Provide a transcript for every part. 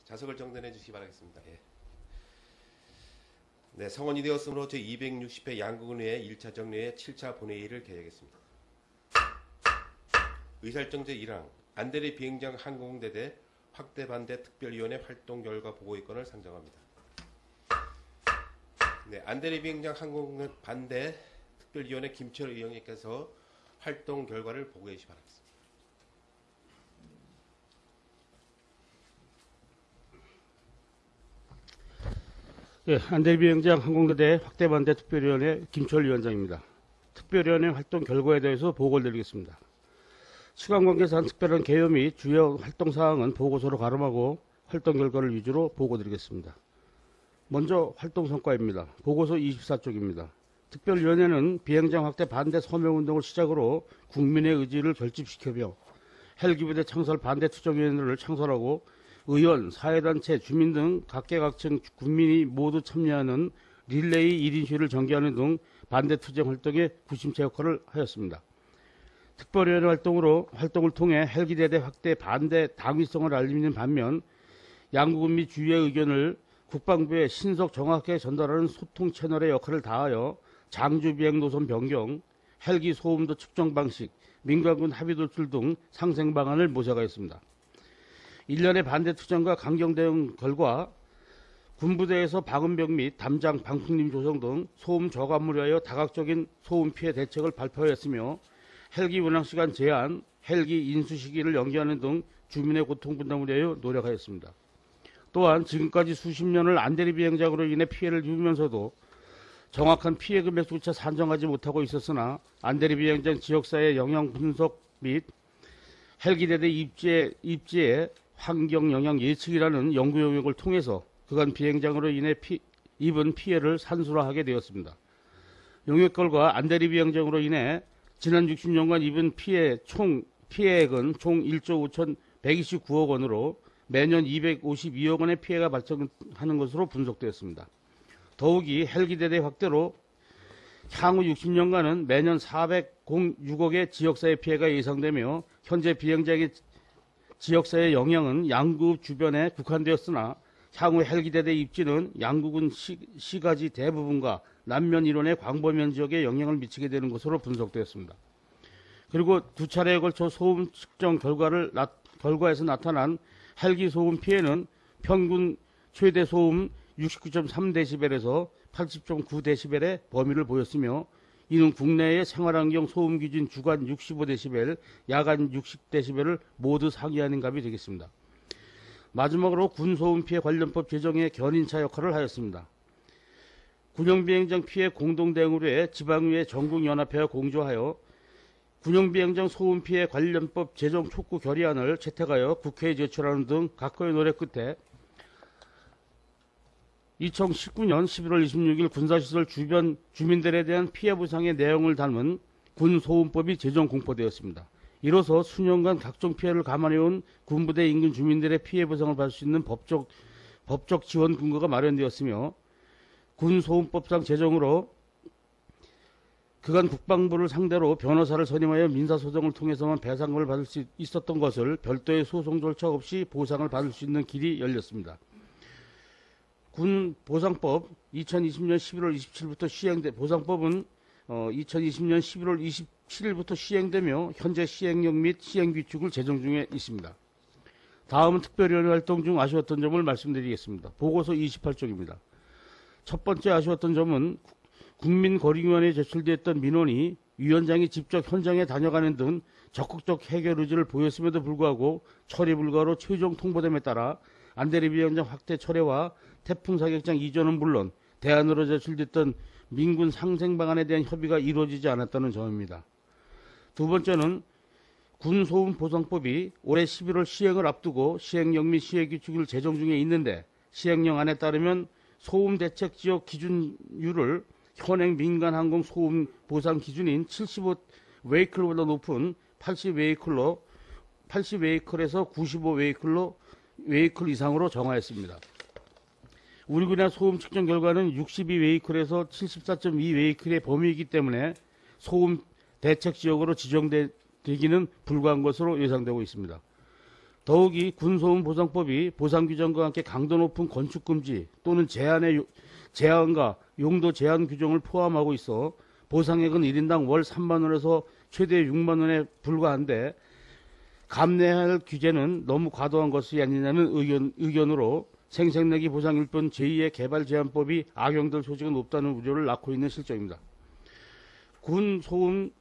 좌석을 정돈해 주시기 바라겠습니다. 예. 네, 성원이 되었으므로 제260회 양국은의회 1차 정례회 7차 본회의를 개회하겠습니다. 의사일정 제1항 안대리 비행장 항공대대 확대 반대 특별위원회 활동 결과 보고의 건을 상정합니다. 네, 안대리 비행장 항공 반대 특별위원회 김철 의원님께서 활동 결과를 보고해 주시기 바랍니다. 예, 안대리 비행장 항공대대 확대 반대 특별위원회 김철 위원장입니다. 특별위원회 활동 결과에 대해서 보고를 드리겠습니다. 시간 관계상 특별한 개요 및 주요 활동 사항은 보고서로 가름하고 활동 결과를 위주로 보고 드리겠습니다. 먼저 활동 성과입니다. 보고서 24쪽입니다. 특별위원회는 비행장 확대 반대 서명운동을 시작으로 국민의 의지를 결집시키며 헬기부대 창설 반대 투쟁위원회를 창설하고 의원, 사회단체, 주민 등 각계각층 국민이 모두 참여하는 릴레이 1인 시위를 전개하는 등 반대 투쟁 활동에 구심체 역할을 하였습니다. 특별위원회 활동을 통해 헬기대대 확대 반대 당위성을 알리는 반면 양국은 및 주위의 의견을 국방부에 신속 정확하게 전달하는 소통 채널의 역할을 다하여 장주 비행 노선 변경, 헬기 소음도 측정 방식, 민간군 합의 도출 등 상생 방안을 모색하였습니다. 일련의 반대 투쟁과 강경 대응 결과 군부대에서 방음벽 및 담장, 방풍림 조성 등 소음 저감을 위하여 다각적인 소음 피해 대책을 발표하였으며 헬기 운항 시간 제한, 헬기 인수 시기를 연기하는 등 주민의 고통 분담을 위하여 노력하였습니다. 또한 지금까지 수십 년을 안대리 비행장으로 인해 피해를 입으면서도 정확한 피해 금액조차 산정하지 못하고 있었으나 안대리 비행장 지역사회 영향 분석 및 헬기대대 입지의 환경 영향 예측이라는 연구 영역을 통해서 그간 비행장으로 인해 입은 피해를 산술화하게 되었습니다. 영역 결과 안대리 비행장으로 인해 지난 60년간 입은 피해액은 총 1조 5,129억 원으로 매년 252억 원의 피해가 발생하는 것으로 분석되었습니다. 더욱이 헬기대대 확대로 향후 60년간은 매년 406억의 지역사회 피해가 예상되며 현재 비행장의 지역사회 영향은 양국 주변에 국한되었으나 향후 헬기대대 입지는 양국은 시가지 대부분과 남면 일원의 광범위한 지역에 영향을 미치게 되는 것으로 분석되었습니다. 그리고 두 차례에 걸쳐 소음 측정 결과에서 나타난 헬기 소음 피해는 평균 최대 소음 69.3dB에서 80.9dB의 범위를 보였으며 이는 국내의 생활환경 소음 기준 주간 65dB, 야간 60dB를 모두 상회하는 값이 되겠습니다. 마지막으로 군소음 피해 관련법 제정에 견인차 역할을 하였습니다. 군용비행장 피해 공동대응으로 해 지방의회 전국연합회와 공조하여 군용비행장 소음 피해 관련법 제정 촉구 결의안을 채택하여 국회에 제출하는 등 각고의 노력 끝에 2019년 11월 26일 군사시설 주변 주민들에 대한 피해 보상의 내용을 담은 군소음법이 제정 공포되었습니다. 이로써 수년간 각종 피해를 감안해온 군부대 인근 주민들의 피해 보상을 받을 수 있는 법적 지원 근거가 마련되었으며 군소음법상 제정으로 그간 국방부를 상대로 변호사를 선임하여 민사소송을 통해서만 배상금을 받을 수 있었던 것을 별도의 소송 절차 없이 보상을 받을 수 있는 길이 열렸습니다. 군보상법 2020년 11월 27일부터 보상법은 2020년 11월 27일부터 시행되며 현재 시행령 및 시행규칙을 제정 중에 있습니다. 다음은 특별위원회 활동 중 아쉬웠던 점을 말씀드리겠습니다. 보고서 28쪽입니다. 첫 번째 아쉬웠던 점은 국민거리위원회에 제출됐던 민원이 위원장이 직접 현장에 다녀가는 등 적극적 해결 의지를 보였음에도 불구하고 처리 불가로 최종 통보됨에 따라 안대리 비행장 확대 철회와 태풍 사격장 이전은 물론 대안으로 제출됐던 민군 상생 방안에 대한 협의가 이루어지지 않았다는 점입니다. 두 번째는 군소음 보상법이 올해 11월 시행을 앞두고 시행령 및 시행규칙을 제정 중에 있는데 시행령안에 따르면 소음 대책 지역 기준율을 현행 민간 항공 소음 보상 기준인 75웨이클보다 높은 80웨이클에서 95웨이클 이상으로 정하였습니다. 우리 군의 소음 측정 결과는 62웨이클에서 74.2웨이클의 범위이기 때문에 소음 대책 지역으로 지정되기는 불가한 것으로 예상되고 있습니다. 더욱이 군소음보상법이 보상규정과 함께 강도 높은 건축금지 또는 제한과 용도 제한 규정을 포함하고 있어 보상액은 1인당 월 3만 원에서 최대 6만 원에 불과한데 감내할 규제는 너무 과도한 것이 아니냐는 의견으로 생색내기 보상일뿐 제2의 개발제한법이 악용될 소지가 높다는 우려를 낳고 있는 실정입니다. 군소음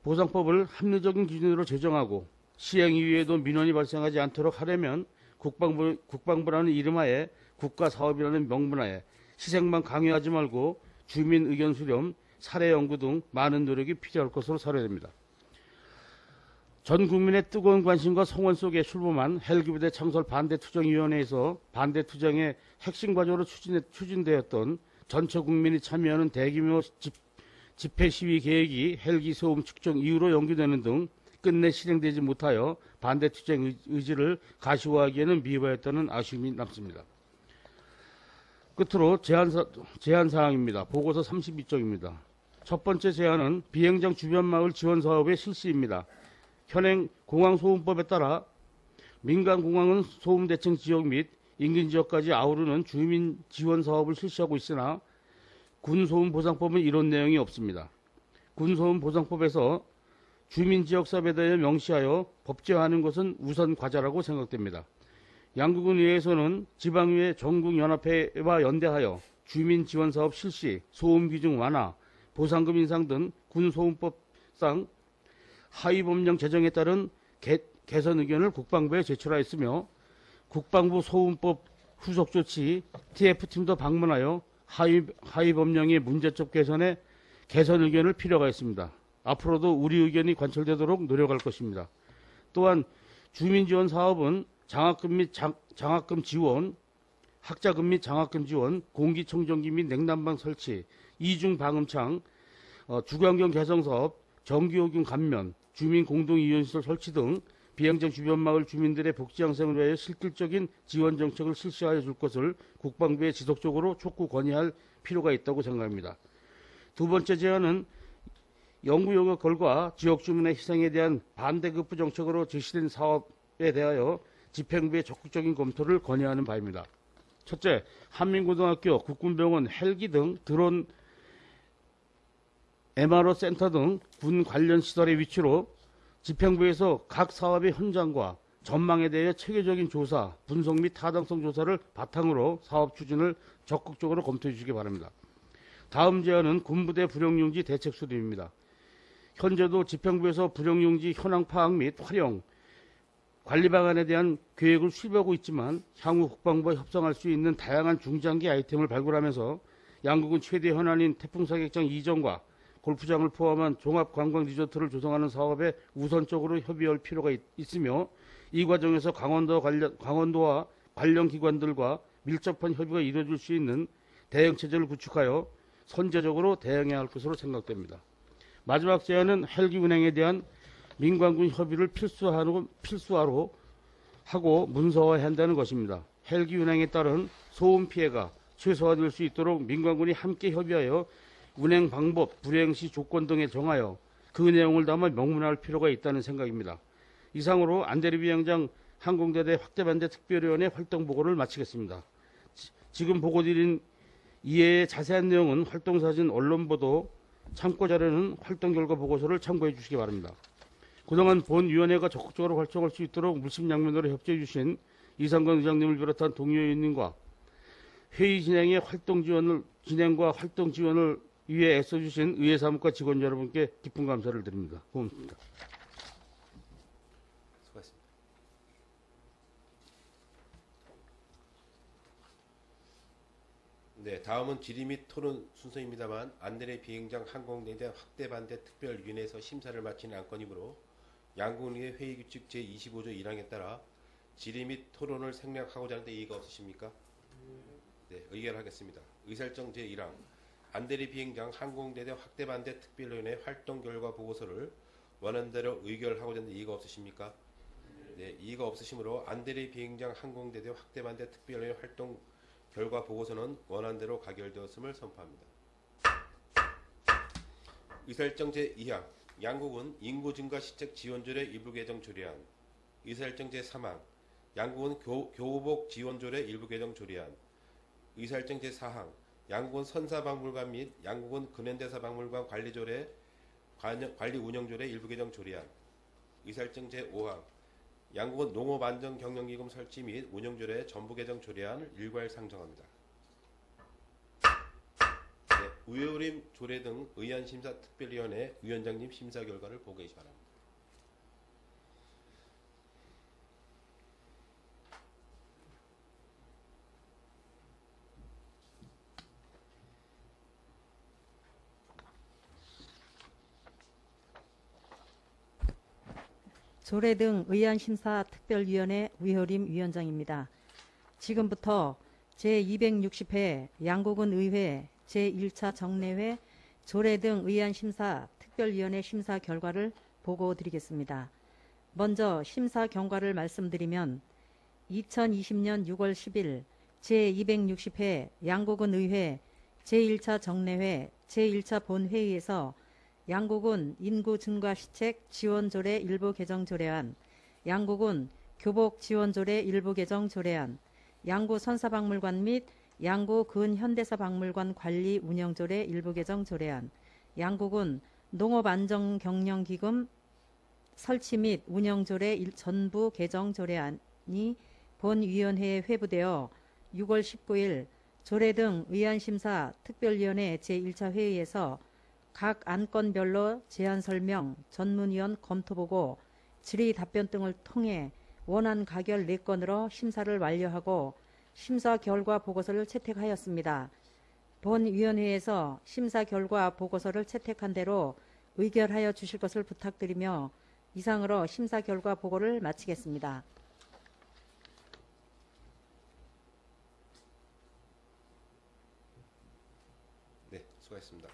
보상법을 합리적인 기준으로 제정하고 시행 이후에도 민원이 발생하지 않도록 하려면 국방부라는 이름하에 국가사업이라는 명분하에 시행만 강요하지 말고 주민 의견 수렴, 사례 연구 등 많은 노력이 필요할 것으로 사료됩니다. 전 국민의 뜨거운 관심과 성원 속에 출범한 헬기부대 창설 반대투쟁위원회에서 반대투쟁의 핵심 과제로 추진되었던 전체 국민이 참여하는 대규모 집회 시위 계획이 헬기 소음 측정 이후로 연기되는 등 끝내 실행되지 못하여 반대투쟁 의지를 가시화하기에는 미흡하였다는 아쉬움이 남습니다. 끝으로 제안사항입니다. 보고서 32쪽입니다. 첫 번째 제안은 비행장 주변 마을 지원 사업의 실시입니다. 현행 공항소음법에 따라 민간공항은 소음대책 지역 및 인근 지역까지 아우르는 주민 지원 사업을 실시하고 있으나 군소음보상법은 이런 내용이 없습니다. 군소음보상법에서 주민지역 사업에 대해 명시하여 법제화하는 것은 우선 과제라고 생각됩니다. 양국은 의회에서는 지방의회 전국연합회와 연대하여 주민지원사업 실시, 소음규정 완화, 보상금 인상 등 군소음법상 하위법령 제정에 따른 개선 의견을 국방부에 제출하였으며 국방부 소음법 후속 조치 TF팀도 방문하여 하위법령의 문제점 개선에 개선 의견을 필요가 있습니다. 앞으로도 우리 의견이 관철되도록 노력할 것입니다. 또한 주민지원 사업은 장학금 및 장학금 지원, 학자금 및 장학금 지원, 공기청정기 및 냉난방 설치, 이중 방음창, 주거환경 개선 사업, 전기요금 감면, 주민 공동이용시설 설치 등 비행장 주변 마을 주민들의 복지 향상을 위하여 실질적인 지원 정책을 실시하여 줄 것을 국방부에 지속적으로 촉구 건의할 필요가 있다고 생각합니다. 두 번째 제안은 연구 용역 결과 지역 주민의 희생에 대한 반대급부 정책으로 제시된 사업에 대하여 집행부의 적극적인 검토를 건의하는 바입니다. 첫째, 한민고등학교, 국군병원, 헬기 등 드론 MRO 센터 등 군 관련 시설의 위치로 집행부에서 각 사업의 현장과 전망에 대해 체계적인 조사, 분석 및 타당성 조사를 바탕으로 사업 추진을 적극적으로 검토해 주시기 바랍니다. 다음 제안은 군부대 불용용지 대책 수립입니다. 현재도 집행부에서 불용용지 현황 파악 및 활용, 관리 방안에 대한 계획을 수립하고 있지만 향후 국방부와 협상할 수 있는 다양한 중장기 아이템을 발굴하면서 양국은 최대 현안인 태풍 사격장 이전과 골프장을 포함한 종합관광 리조트를 조성하는 사업에 우선적으로 협의할 필요가 있으며 이 과정에서 강원도와 관련 기관들과 밀접한 협의가 이루어질 수 있는 대응체제를 구축하여 선제적으로 대응해야 할 것으로 생각됩니다. 마지막 제안은 헬기 운행에 대한 민관군 협의를 필수화로 하고 문서화해야 한다는 것입니다. 헬기 운행에 따른 소음 피해가 최소화될 수 있도록 민관군이 함께 협의하여 운행 방법, 불행 시 조건 등에 정하여 그 내용을 담아 명문화할 필요가 있다는 생각입니다. 이상으로 안대리 비행장 항공대대 확대반대 특별위원회 활동 보고를 마치겠습니다. 지금 보고드린 이외의 자세한 내용은 활동사진, 언론보도, 참고자료는 활동 결과 보고서를 참고해 주시기 바랍니다. 그동안 본 위원회가 적극적으로 활동할 수 있도록 물심양면으로 협조해 주신 이상건 의장님을 비롯한 동료 의원님과 회의 진행과 활동 지원을 위해 애써주신 의회사무과 직원 여러분께 깊은 감사를 드립니다. 고맙습니다. 수고하셨습니다. 네, 다음은 질의 및 토론 순서입니다만 안대리 비행장 항공대대 확대 반대 특별위원회에서 심사를 마친 안건이므로 양국의회 회의규칙 제25조 1항에 따라 질의 및 토론을 생략하고자 하는데 이의가 없으십니까? 네, 의결하겠습니다. 의사일정 제1항 안대리 비행장 항공대대 확대 반대 특별위원회 활동 결과 보고서를 원안대로 의결하고자 하는데 이의가 없으십니까? 네, 이의가 없으시므로 안대리 비행장 항공대대 확대 반대 특별위원회 활동 결과 보고서는 원안대로 가결되었음을 선포합니다. 의사일정 제2항 양국은 인구 증가 시책 지원줄의 일부 개정 조례안 의사일정 제3항 양국은 교복 지원조례 일부 개정 조례안. 의사일정 제4항 양국은 선사박물관 및 양국은 근현대사박물관 관리조례 관리 운영조례 일부 개정 조례안. 의사일정 제5항 양국은 농업안전경영기금 설치 및 운영조례 전부 개정 조례안을 일괄 상정합니다. 네, 의료림 조례 등 의안심사특별위원회 위원장님 심사 결과를 보고 계시 바랍니다. 조례 등 의안심사특별위원회 위효림 위원장입니다. 지금부터 제260회 양국은 의회 제1차 정례회 조례 등 의안심사특별위원회 심사 결과를 보고드리겠습니다. 먼저 심사 경과를 말씀드리면 2020년 6월 10일 제260회 양국은 의회 제1차 정례회 제1차 본회의에서 양국은 인구 증가 시책 지원조례 일부 개정 조례안, 양국은 교복 지원조례 일부 개정 조례안, 양구 선사박물관 및 양구 근현대사박물관 관리 운영조례 일부 개정 조례안, 양국은 농업안전경영기금 설치 및 운영조례 전부 개정 조례안이 본위원회에 회부되어 6월 19일 조례 등 의안심사 특별위원회 제1차 회의에서 각 안건별로 제안 설명, 전문위원 검토보고, 질의 답변 등을 통해 원안 가결 4건으로 심사를 완료하고 심사 결과 보고서를 채택하였습니다. 본위원회에서 심사 결과 보고서를 채택한 대로 의결하여 주실 것을 부탁드리며 이상으로 심사 결과 보고를 마치겠습니다. 네, 수고하셨습니다.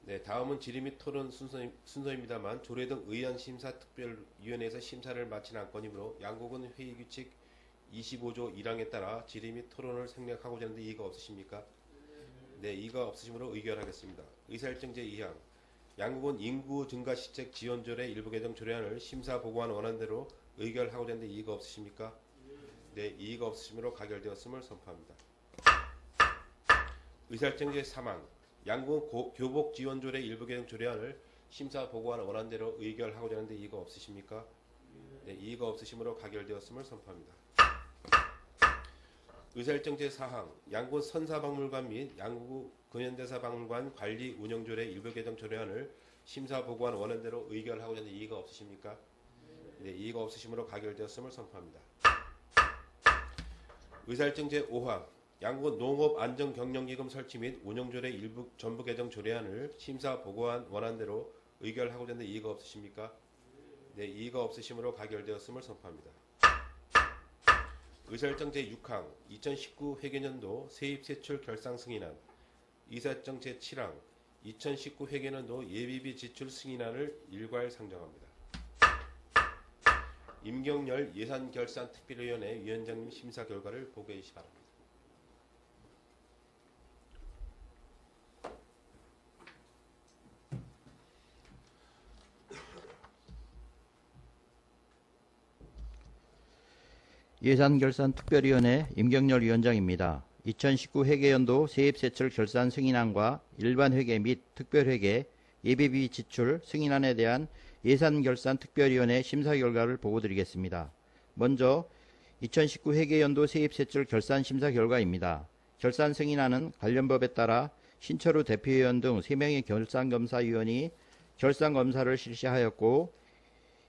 네, 다음은 질의 및 토론 순서입니다만 조례 등 의안심사특별위원회에서 심사를 마친 안건이므로 양국은 회의규칙 25조 1항에 따라 질의 및 토론을 생략하고자 하는데 이의가 없으십니까? 네, 이의가 없으시므로 의결하겠습니다. 의사일정 제2항 양국은 인구 증가 시책 지원조례 일부 개정 조례안을 심사 보고한 원안대로 의결하고자 하는데 이의가 없으십니까? 네, 이의가 없으시므로 가결되었음을 선포합니다. 의사일정 제3항 양국은 교복 지원조례 일부 개정 조례안을 심사 보고한 원안대로 의결하고자 하는데 이의가 없으십니까? 네, 이의가 없으시므로 가결되었음을 선포합니다. 의사일정 제4항 양국은 선사박물관 및 양구 근현대사박물관 관리 운영조례 일부 개정 조례안을 심사 보고한 원안대로 의결하고자 하는데 이의가 없으십니까? 네, 이의가 없으시므로 가결되었음을 선포합니다. 의사일정 제5항 양국은 농업안전경영기금 설치 및 운영조례 일부 전부 개정 조례안을 심사 보고한 원안대로 의결하고자 하는데 이의가 없으십니까? 네, 이의가 없으시므로 가결되었음을 선포합니다. 의사일정 제6항 2019 회계년도 세입세출 결상 승인안. 의사일정 제7항 2019 회계년도 예비비 지출 승인안을 일괄 상정합니다. 임경열 예산결산특별위원회 위원장님 심사 결과를 보고해 주시기 바랍니다. 예산결산특별위원회 임경열 위원장입니다. 2019 회계연도 세입세출 결산 승인안과 일반회계 및 특별회계 예비비 지출 승인안에 대한 예산결산특별위원회 심사 결과를 보고드리겠습니다. 먼저 2019 회계연도 세입세출 결산 심사 결과입니다. 결산 승인안은 관련 법에 따라 신철우 대표위원 등 3명의 결산검사위원이 결산검사를 실시하였고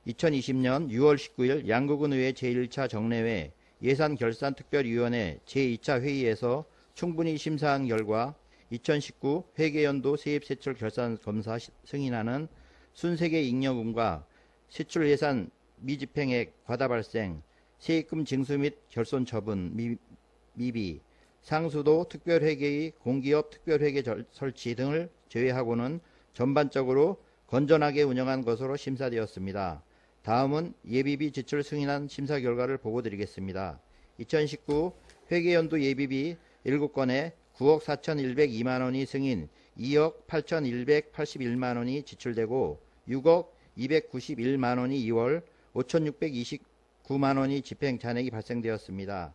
2020년 6월 19일 양국은 의회 제1차 정례회 예산결산특별위원회 제2차 회의에서 충분히 심사한 결과 2019 회계연도 세입세출 결산검사 승인안은 순세계 잉여금과 세출예산 미집행액 과다 발생, 세입금 징수 및 결손 처분 미비, 상수도 특별회계의 공기업 특별회계 설치 등을 제외하고는 전반적으로 건전하게 운영한 것으로 심사되었습니다. 다음은 예비비 지출 승인안 심사 결과를 보고드리겠습니다. 2019 회계연도 예비비 7건에 9억 4,102만원이 승인, 2억 8,181만 원이 지출되고 6억 291만 원이 2월 5,629만 원이 집행 잔액이 발생되었습니다.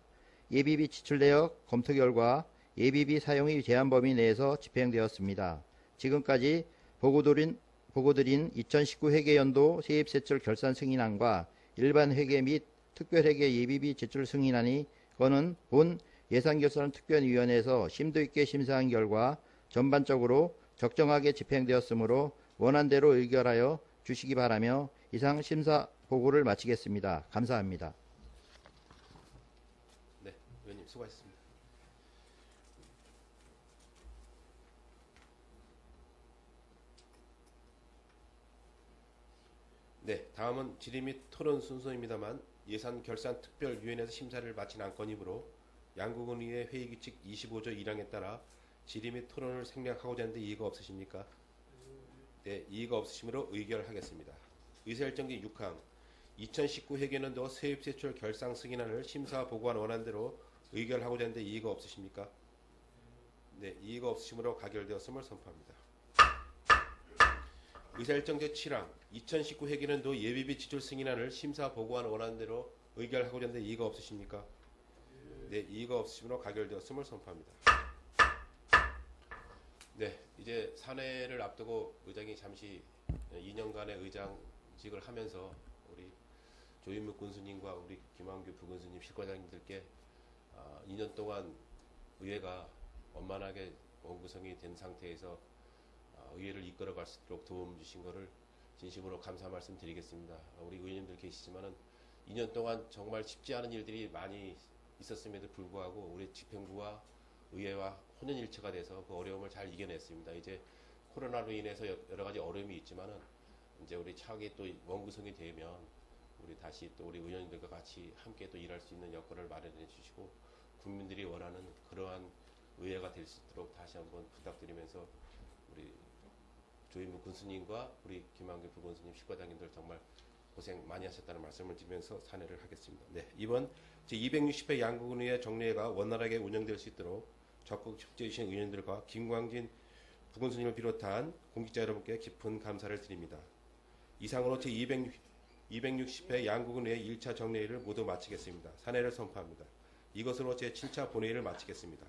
예비비 지출 내역 검토 결과 예비비 사용이 제한 범위 내에서 집행되었습니다. 지금까지 보고드린 2019 회계연도 세입세출 결산 승인안과 일반 회계 및 특별회계 예비비 지출 승인안이 건은 본 예산결산특별위원회에서 심도 있게 심사한 결과 전반적으로 적정하게 집행되었으므로 원안대로 의결하여 주시기 바라며 이상 심사 보고를 마치겠습니다. 감사합니다. 네, 의원님 수고하셨습니다. 네, 다음은 질의 및 토론 순서입니다만 예산결산특별위원회에서 심사를 마친 안건이므로 양국은의회 회의규칙 25조 1항에 따라 질의 및 토론을 생략하고자 하는데 이의가 없으십니까? 네, 이의가 없으시므로 의결하겠습니다. 의사일정기 6항 2019 회계연도 세입세출 결산 승인안을 심사 보고한 원안대로 의결하고자 하는데 이의가 없으십니까? 네, 이의가 없으시므로 가결되었음을 선포합니다. 의사일정 제7항 2019 회계연도 예비비 지출 승인안을 심사 보고한 원안대로 의결하고자 하는데 이의가 없으십니까? 네, 이의가 없으시므로 가결되었음을 선포합니다. 네, 이제 산회를 앞두고 의장이 잠시 2년간의 의장직을 하면서 우리 조인묵 군수님과 우리 김한규 부군수님 실과장님들께 2년 동안 의회가 원만하게 원구성이 된 상태에서 의회를 이끌어갈 수 있도록 도움 주신 것을 진심으로 감사 말씀 드리겠습니다. 우리 의원님들 계시지만은 2년 동안 정말 쉽지 않은 일들이 많이 있었음에도 불구하고 우리 집행부와 의회와 혼연일체가 돼서 그 어려움을 잘 이겨냈습니다. 이제 코로나로 인해서 여러 가지 어려움이 있지만은 이제 우리 차기 또 원구성이 되면 우리 다시 또 우리 의원님들과 같이 함께 또 일할 수 있는 여건을 마련해 주시고 국민들이 원하는 그러한 의회가 될 수 있도록 다시 한번 부탁드리면서 우리 조인묵 군수님과 우리 김한규 부군수님 실과장님들 정말 고생 많이 하셨다는 말씀을 드리면서 산회를 하겠습니다. 네, 이번 제260회 양국은의회 정례회가 원활하게 운영될 수 있도록 적극 협조해 주신 의원님들과 김광진 부군수님을 비롯한 공직자 여러분께 깊은 감사를 드립니다. 이상으로 제260회 양국은의회 1차 정례회를 모두 마치겠습니다. 산회를 선포합니다. 이것으로 제7차 본회의를 마치겠습니다.